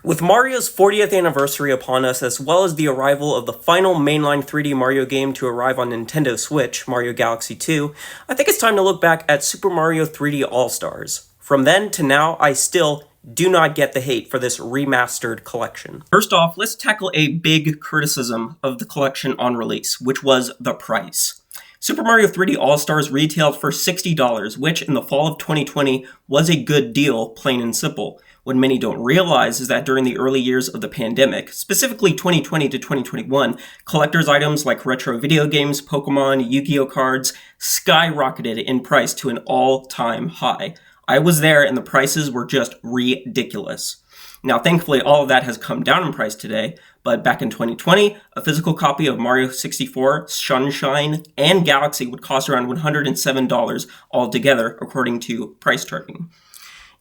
With Mario's 40th anniversary upon us, as well as the arrival of the final mainline 3D Mario game to arrive on Nintendo Switch, Mario Galaxy 2, I think it's time to look back at Super Mario 3D All-Stars. From then to now, I still do not get the hate for this remastered collection. First off, let's tackle a big criticism of the collection on release, which was the price. Super Mario 3D All-Stars retailed for $60, which in the fall of 2020 was a good deal, plain and simple. What many don't realize is that during the early years of the pandemic, specifically 2020 to 2021, collector's items like retro video games, Pokemon, Yu-Gi-Oh cards skyrocketed in price to an all-time high. I was there and the prices were just ridiculous. Now, thankfully, all of that has come down in price today, but back in 2020, a physical copy of Mario 64, Sunshine, and Galaxy would cost around $107 altogether, according to price charting.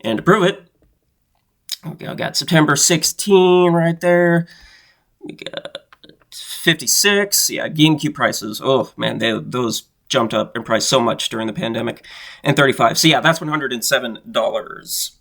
And to prove it, okay, I got September 16 right there. We got 56. Yeah, GameCube prices. Oh, man, those jumped up in price so much during the pandemic. And 35. So yeah, that's $107.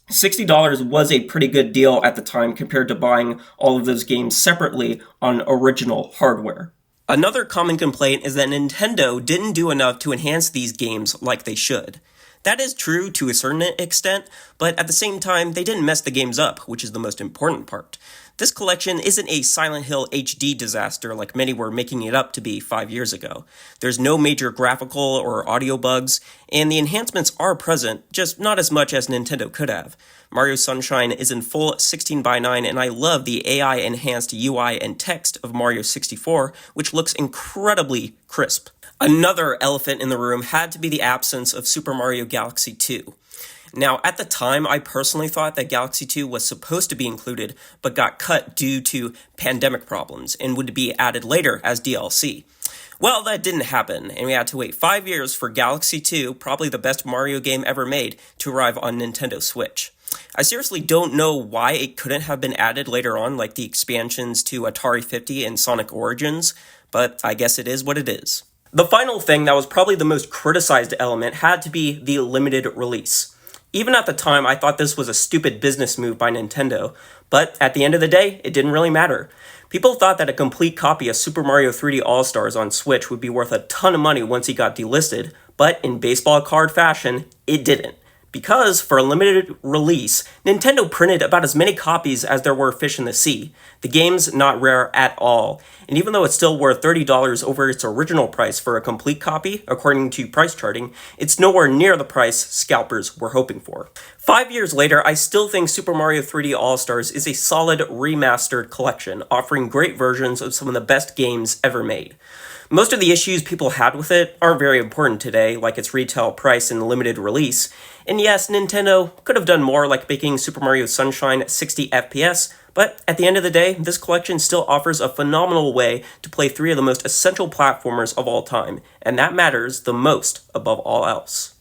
$60 was a pretty good deal at the time compared to buying all of those games separately on original hardware. Another common complaint is that Nintendo didn't do enough to enhance these games like they should. That is true to a certain extent, but at the same time, they didn't mess the games up, which is the most important part. This collection isn't a Silent Hill HD disaster like many were making it up to be 5 years ago. There's no major graphical or audio bugs, and the enhancements are present, just not as much as Nintendo could have. Mario Sunshine is in full 16:9, and I love the AI-enhanced UI and text of Mario 64, which looks incredibly crisp. Another elephant in the room had to be the absence of Super Mario Galaxy 2. Now, at the time, I personally thought that Galaxy 2 was supposed to be included, but got cut due to pandemic problems and would be added later as DLC. Well, that didn't happen, and we had to wait 5 years for Galaxy 2, probably the best Mario game ever made, to arrive on Nintendo Switch. I seriously don't know why it couldn't have been added later on, like the expansions to Atari 50 and Sonic Origins, but I guess it is what it is. The final thing that was probably the most criticized element had to be the limited release. Even at the time, I thought this was a stupid business move by Nintendo, but at the end of the day, it didn't really matter. People thought that a complete copy of Super Mario 3D All-Stars on Switch would be worth a ton of money once he got delisted, but in baseball card fashion, it didn't. Because, for a limited release, Nintendo printed about as many copies as there were fish in the sea. The game's not rare at all, and even though it's still worth $30 over its original price for a complete copy, according to price charting, it's nowhere near the price scalpers were hoping for. 5 years later, I still think Super Mario 3D All-Stars is a solid remastered collection, offering great versions of some of the best games ever made. Most of the issues people had with it aren't very important today, like its retail price and limited release. And yes, Nintendo could have done more, like making Super Mario Sunshine 60 FPS, but at the end of the day, this collection still offers a phenomenal way to play three of the most essential platformers of all time, and that matters the most above all else.